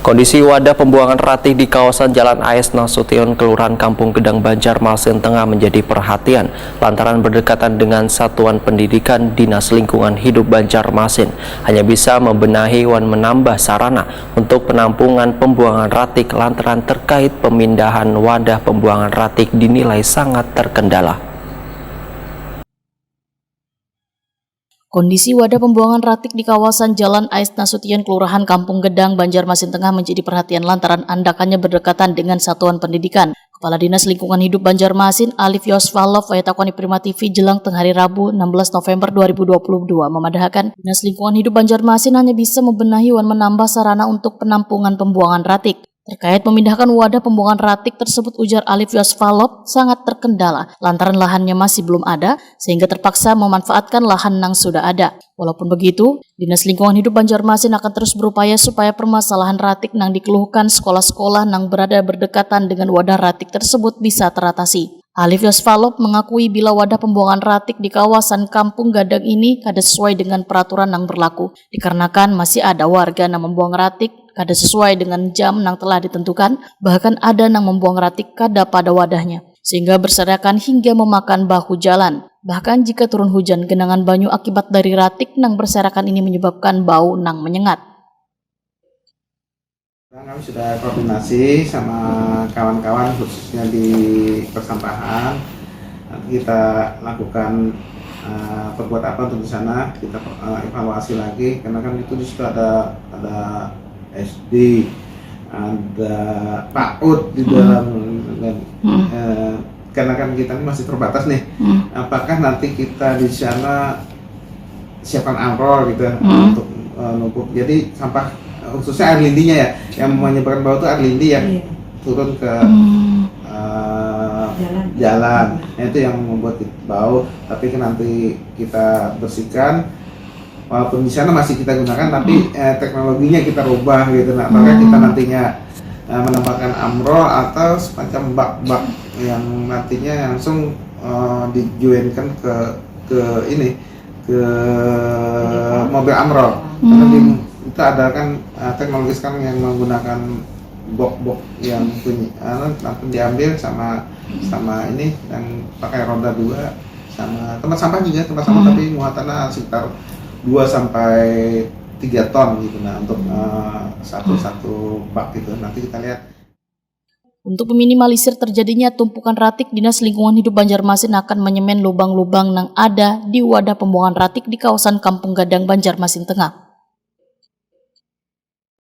Kondisi wadah pembuangan ratih di kawasan Jalan AS Nasution, Kelurahan Kampung Gedang, Banjarmasin Tengah menjadi perhatian lantaran berdekatan dengan Satuan Pendidikan Dinas Lingkungan Hidup Banjarmasin. Hanya bisa membenahi dan menambah sarana untuk penampungan pembuangan ratik lantaran terkait pemindahan wadah pembuangan ratik dinilai sangat terkendala. Kondisi wadah pembuangan ratik di kawasan Jalan AS Nasution, Kelurahan Kampung Gedang, Banjarmasin Tengah menjadi perhatian lantaran andakannya berdekatan dengan Satuan Pendidikan. Kepala Dinas Lingkungan Hidup Banjarmasin, Alif Yosvalov, Wayatakoni Prima TV, Jelang tengah hari Rabu 16 November 2022, memadahkan Dinas Lingkungan Hidup Banjarmasin hanya bisa membenahi dan menambah sarana untuk penampungan pembuangan ratik. Terkait memindahkan wadah pembuangan ratik tersebut, ujar Alif Yosvalov, sangat terkendala lantaran lahannya masih belum ada sehingga terpaksa memanfaatkan lahan yang sudah ada. Walaupun begitu, Dinas Lingkungan Hidup Banjarmasin akan terus berupaya supaya permasalahan ratik yang dikeluhkan sekolah-sekolah yang berada berdekatan dengan wadah ratik tersebut bisa teratasi. Alif Yosvalov mengakui bila wadah pembuangan ratik di kawasan Kampung Gadang ini kada sesuai dengan peraturan yang berlaku, dikarenakan masih ada warga yang membuang ratik kada sesuai dengan jam yang telah ditentukan, bahkan ada yang membuang ratik kada pada wadahnya, sehingga berserakan hingga memakan bahu jalan. Bahkan jika turun hujan, genangan banyu akibat dari ratik yang berserakan ini menyebabkan bau yang menyengat. Kami sudah koordinasi sama kawan-kawan khususnya di persampahan. Nanti kita lakukan perbuat apa untuk di sana, kita evaluasi lagi karena kan itu di situ ada SD, ada PAUD di dalam, karena kan kita ini masih terbatas nih. Apakah nanti kita di sana siapkan amrol gitu untuk numpuk. Jadi sampah khususnya air lindinya ya, yang menyebabkan bau itu air lindi yang turun ke jalan. Nah, itu yang membuat bau. Tapi kan nanti kita bersihkan. Walaupun di sana masih kita gunakan, tapi teknologinya kita rubah gitu. Nah, apakah kita nantinya menambahkan amrol atau semacam bak-bak yang nantinya langsung dijoinkan ke mobil amrol. Karena kita ada kan teknologi sekarang yang menggunakan box yang punya nanti diambil sama ini yang pakai roda 2 sama tempat sampah juga tapi muatannya sekitar 2 sampai 3 ton gitu. Nah, untuk satu bak gitu nanti kita lihat. Untuk meminimalisir terjadinya tumpukan ratik, Dinas Lingkungan Hidup Banjarmasin akan menyemen lubang-lubang yang ada di wadah pembuangan ratik di kawasan Kampung Gadang, Banjarmasin Tengah.